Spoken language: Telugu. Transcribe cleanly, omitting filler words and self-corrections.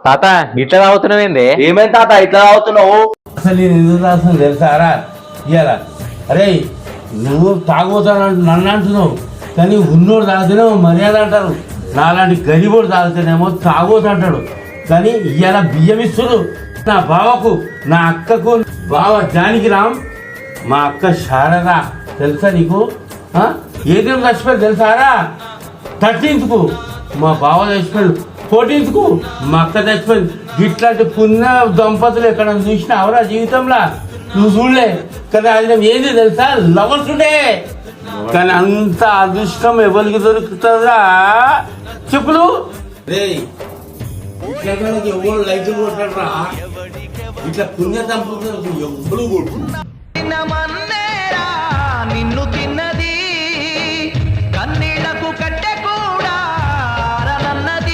తాత ఇట్లా తాగుతున్నావేంది? ఏమైంది తాత ఇట్లా తాగుతున్నావు? అసలు నేను ఎందుకు రాస్తాను తెలుసారా ఇవాళ? అరే నువ్వు తాగుతానంటు నన్ను అంటున్నావు, కానీ ఉన్నోడు తాగితేనేమో మర్యాద అంటారు, నాలాంటి గరిబోడు తాగితేనేమో తాగోదు అంటాడు. కానీ ఇవాళ బియ్యం ఇస్తుడు నా బావకు, నా అక్కకు. బావ జానికి రామ్, మా అక్క శారదా తెలుసా నీకు? ఏదేం చచ్చిపోయి తెలుసారా? 13th మా బావ చచ్చిపోయాడు, 14th మా అక్క చచ్చిపోయింది. ఇట్లాంటి పుణ్య దంపతులు ఎక్కడ చూసినా అవరా జీవితంలో? నువ్వు చూడలే కానీ అది ఏంది తెలుసా? లవర్స్ ఉండే. కానీ అంత అదృష్టం ఎవరికి దొరుకుతుందా చెప్పులు? ఎవరు లైఫ్ కొట్టాడరా? ఇట్లా పుణ్య దంపతులు ఎవరు కొట్టు